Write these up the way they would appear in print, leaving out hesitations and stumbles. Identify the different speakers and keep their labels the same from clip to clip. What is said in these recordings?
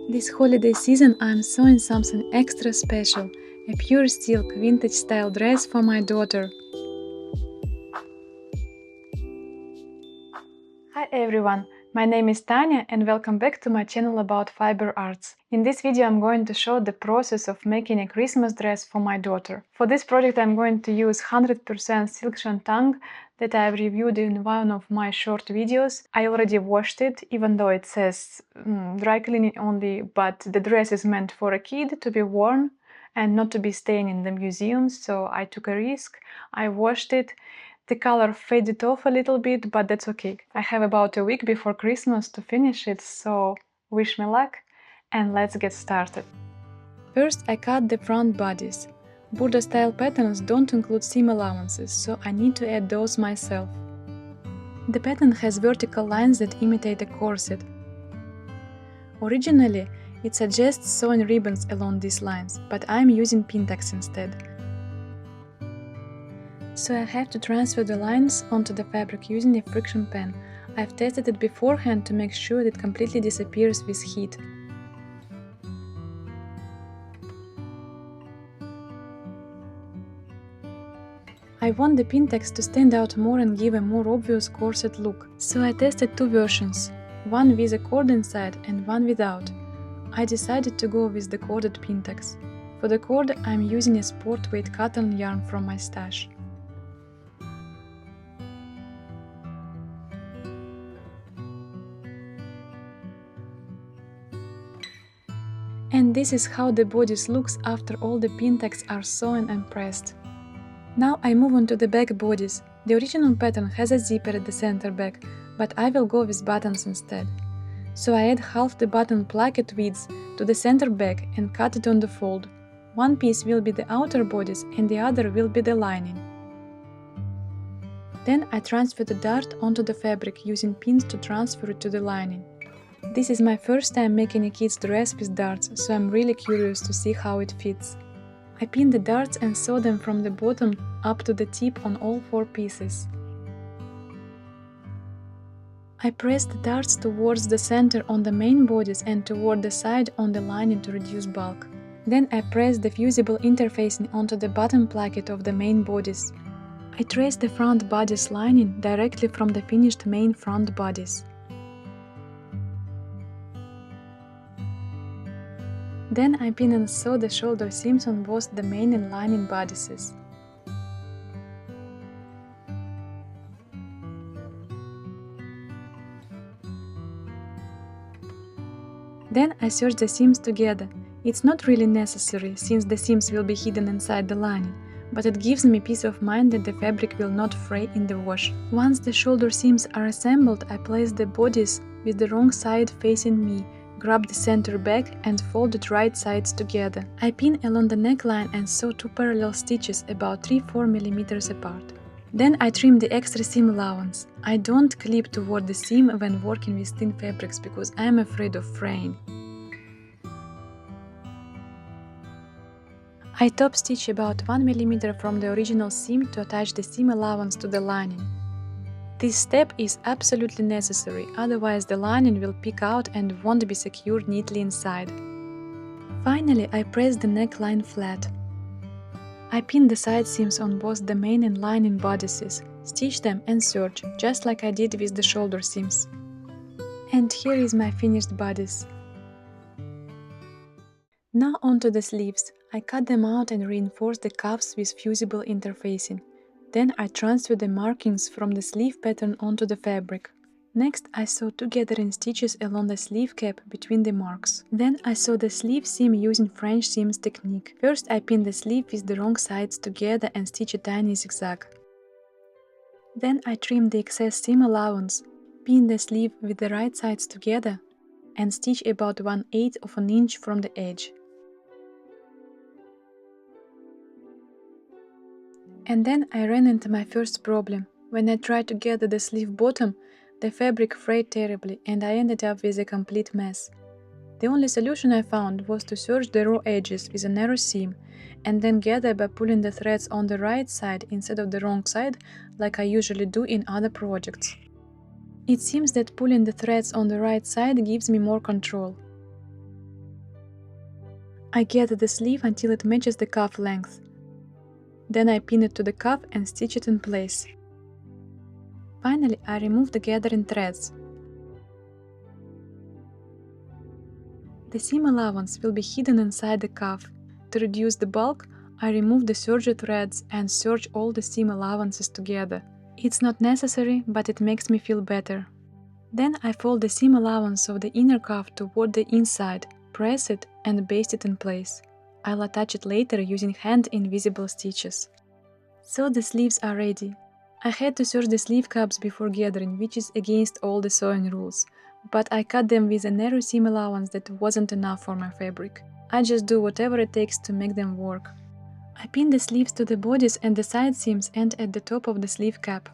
Speaker 1: This holiday season I'm sewing something extra special, a pure silk vintage style dress for my daughter. Hi everyone, my name is Tanya and welcome back to my channel about fiber arts. In this video I'm going to show the process of making a Christmas dress for my daughter. For this project I'm going to use 100% silk shantung that I've reviewed in one of my short videos. I already washed it, even though it says dry cleaning only, but the dress is meant for a kid to be worn and not to be staying in the museums, so I took a risk. I washed it. The color faded off a little bit, but that's okay. I have about a week before Christmas to finish it, so wish me luck and let's get started. First I cut the front bodice. Burda style patterns don't include seam allowances, so I need to add those myself. The pattern has vertical lines that imitate a corset. Originally, it suggests sewing ribbons along these lines, but I'm using pin tacks instead. So I have to transfer the lines onto the fabric using a friction pen. I've tested it beforehand to make sure it completely disappears with heat. I want the pin tacks to stand out more and give a more obvious corset look, so I tested two versions, one with a cord inside and one without. I decided to go with the corded pin tacks. For the cord I'm using a sport weight cotton yarn from my stash. And this is how the bodice looks after all the pin tacks are sewn and pressed. Now I move on to the back bodice. The original pattern has a zipper at the center back, but I will go with buttons instead. So I add half the button placket width to the center back and cut it on the fold. One piece will be the outer bodice and the other will be the lining. Then I transfer the dart onto the fabric using pins to transfer it to the lining. This is my first time making a kid's dress with darts, so I'm really curious to see how it fits. I pin the darts and sew them from the bottom up to the tip on all 4 pieces. I press the darts towards the center on the main bodice and toward the side on the lining to reduce bulk. Then I press the fusible interfacing onto the bottom placket of the main bodice. I trace the front bodice lining directly from the finished main front bodice. Then I pin and sew the shoulder seams on both the main and lining bodices. Then I serge the seams together. It's not really necessary, since the seams will be hidden inside the lining, but it gives me peace of mind that the fabric will not fray in the wash. Once the shoulder seams are assembled, I place the bodice with the wrong side facing me, grab the center back and fold it right sides together. I pin along the neckline and sew 2 parallel stitches about 3-4 mm apart. Then I trim the extra seam allowance. I don't clip toward the seam when working with thin fabrics because I am afraid of fraying. I top stitch about 1 mm from the original seam to attach the seam allowance to the lining. This step is absolutely necessary, otherwise the lining will peek out and won't be secured neatly inside. Finally, I press the neckline flat. I pin the side seams on both the main and lining bodices, stitch them and serge, just like I did with the shoulder seams. And here is my finished bodice. Now onto the sleeves. I cut them out and reinforce the cuffs with fusible interfacing. Then I transfer the markings from the sleeve pattern onto the fabric. Next I sew 2 gathering stitches along the sleeve cap between the marks. Then I sew the sleeve seam using French seams technique. First I pin the sleeve with the wrong sides together and stitch a tiny zigzag. Then I trim the excess seam allowance, pin the sleeve with the right sides together and stitch about 1/8 of an inch from the edge. And then I ran into my first problem. When I tried to gather the sleeve bottom, the fabric frayed terribly and I ended up with a complete mess. The only solution I found was to serge the raw edges with a narrow seam and then gather by pulling the threads on the right side instead of the wrong side like I usually do in other projects. It seems that pulling the threads on the right side gives me more control. I gather the sleeve until it matches the cuff length. Then I pin it to the cuff and stitch it in place. Finally, I remove the gathering threads. The seam allowance will be hidden inside the cuff. To reduce the bulk, I remove the serger threads and serge all the seam allowances together. It's not necessary, but it makes me feel better. Then I fold the seam allowance of the inner cuff toward the inside, press it and baste it in place. I'll attach it later using hand-invisible stitches. So the sleeves are ready. I had to serge the sleeve cups before gathering, which is against all the sewing rules, but I cut them with a narrow seam allowance that wasn't enough for my fabric. I just do whatever it takes to make them work. I pin the sleeves to the bodice and the side seams and at the top of the sleeve cap.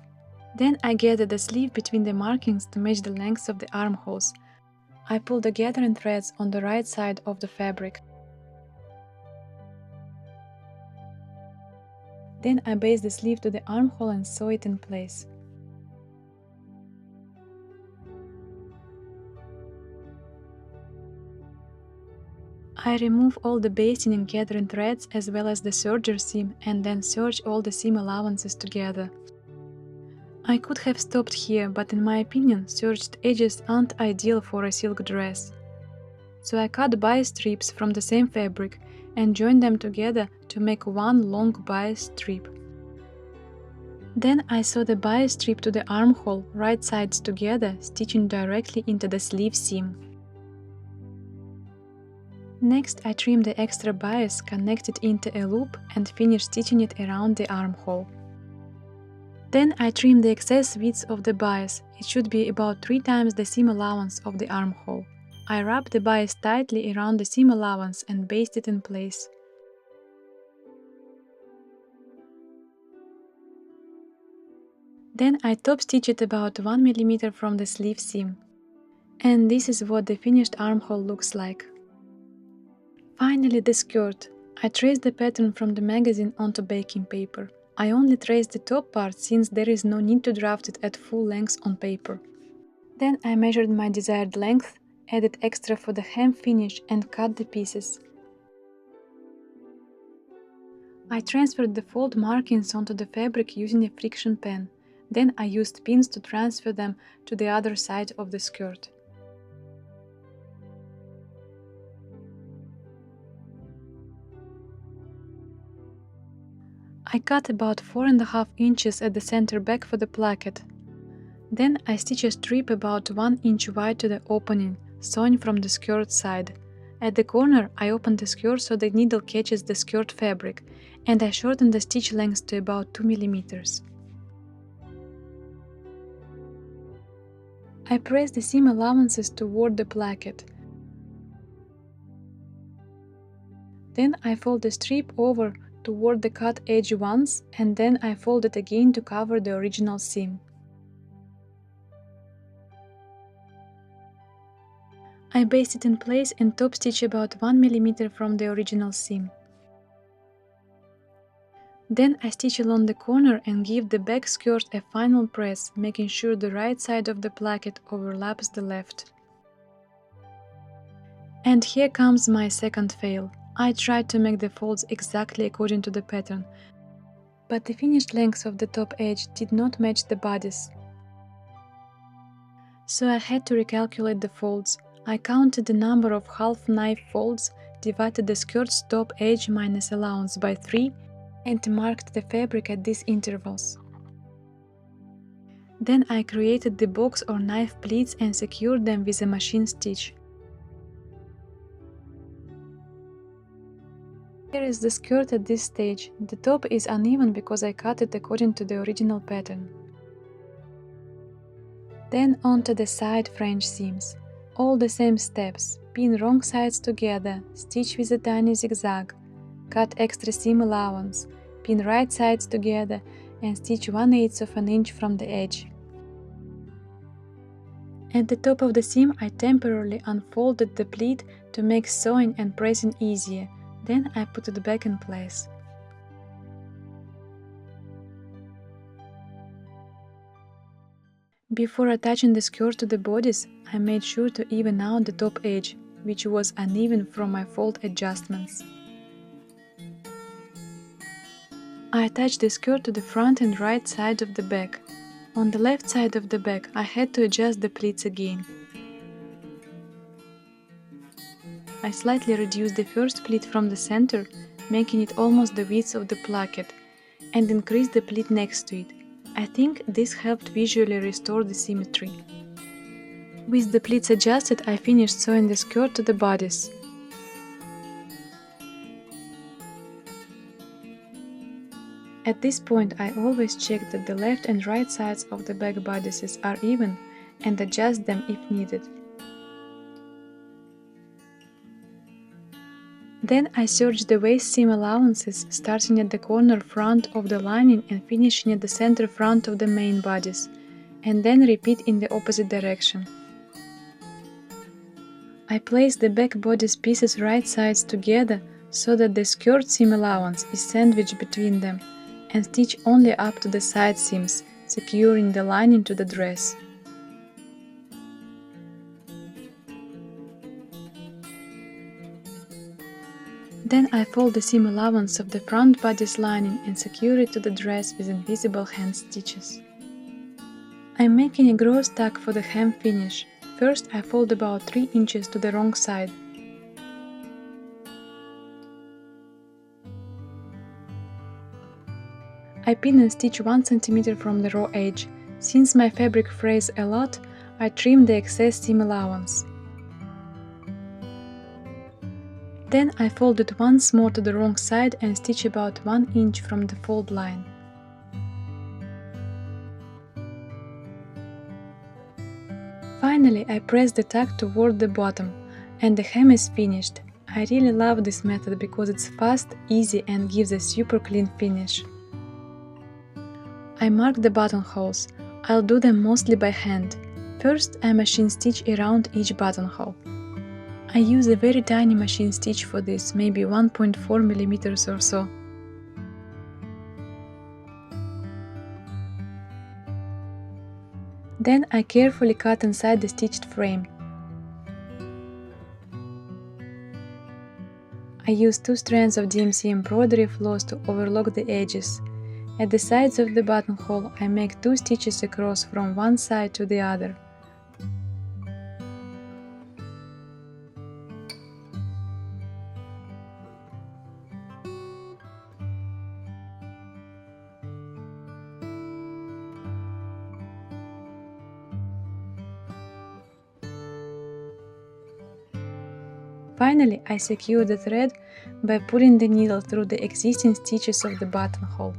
Speaker 1: Then I gather the sleeve between the markings to match the lengths of the armholes. I pull the gathering threads on the right side of the fabric. Then I baste the sleeve to the armhole and sew it in place. I remove all the basting and gathering threads as well as the serger seam and then serge all the seam allowances together. I could have stopped here, but in my opinion, serged edges aren't ideal for a silk dress. So I cut bias strips from the same fabric and joined them together to make one long bias strip. Then I sew the bias strip to the armhole, right sides together, stitching directly into the sleeve seam. Next, I trim the extra bias, connect it into a loop and finish stitching it around the armhole. Then I trim the excess width of the bias. It should be about 3 times the seam allowance of the armhole. I wrap the bias tightly around the seam allowance and baste it in place. Then I top stitch it about 1 mm from the sleeve seam. And this is what the finished armhole looks like. Finally, the skirt. I traced the pattern from the magazine onto baking paper. I only traced the top part since there is no need to draft it at full length on paper. Then I measured my desired length, added extra for the hem finish and cut the pieces. I transferred the fold markings onto the fabric using a friction pen. Then I used pins to transfer them to the other side of the skirt. I cut about 4.5 inches at the center back for the placket. Then I stitch a strip about 1 inch wide to the opening, sewing from the skirt side. At the corner, I open the skirt so the needle catches the skirt fabric, and I shorten the stitch length to about 2 mm. I press the seam allowances toward the placket. Then I fold the strip over toward the cut edge once, and then I fold it again to cover the original seam. I baste it in place and top stitch about 1 mm from the original seam. Then I stitch along the corner and give the back skirt a final press, making sure the right side of the placket overlaps the left. And here comes my second fail. I tried to make the folds exactly according to the pattern, but the finished length of the top edge did not match the bodice. So I had to recalculate the folds. I counted the number of half-knife folds, divided the skirt's top edge minus allowance by 3, and marked the fabric at these intervals. Then I created the box or knife pleats and secured them with a machine stitch. Here is the skirt at this stage. The top is uneven because I cut it according to the original pattern. Then onto the side French seams. All the same steps. Pin wrong sides together, stitch with a tiny zigzag, cut extra seam allowance, pin right sides together and stitch 1/8 of an inch from the edge. At the top of the seam I temporarily unfolded the pleat to make sewing and pressing easier, then I put it back in place. Before attaching the skirt to the bodice, I made sure to even out the top edge, which was uneven from my fold adjustments. I attached the skirt to the front and right side of the back. On the left side of the back, I had to adjust the pleats again. I slightly reduced the first pleat from the center, making it almost the width of the placket, and increased the pleat next to it. I think this helped visually restore the symmetry. With the pleats adjusted, I finished sewing the skirt to the bodice. At this point, I always check that the left and right sides of the back bodices are even and adjust them if needed. Then I serged the waist seam allowances, starting at the corner front of the lining and finishing at the center front of the main bodice, and then repeat in the opposite direction. I place the back bodice pieces right sides together so that the skirt seam allowance is sandwiched between them, and stitch only up to the side seams, securing the lining to the dress. Then I fold the seam allowance of the front bodice lining and secure it to the dress with invisible hand stitches. I'm making a gross tuck for the hem finish. First I fold about 3 inches to the wrong side. I pin and stitch 1 cm from the raw edge. Since my fabric frays a lot, I trim the excess seam allowance. Then I fold it once more to the wrong side and stitch about 1 inch from the fold line. Finally, I press the tuck toward the bottom, and the hem is finished. I really love this method because it's fast, easy and gives a super clean finish. I mark the buttonholes. I'll do them mostly by hand. First, I machine stitch around each buttonhole. I use a very tiny machine stitch for this, maybe 1.4 mm or so. Then I carefully cut inside the stitched frame. I use 2 strands of DMC embroidery floss to overlock the edges. At the sides of the buttonhole, I make 2 stitches across from one side to the other. Finally, I secure the thread by pulling the needle through the existing stitches of the buttonhole.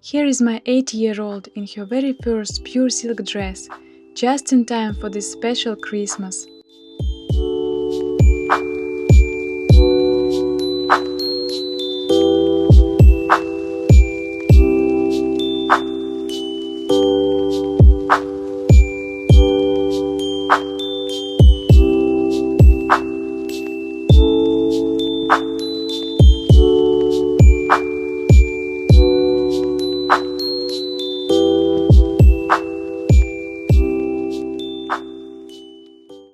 Speaker 1: Here is my 8-year-old in her very first pure silk dress, just in time for this special Christmas.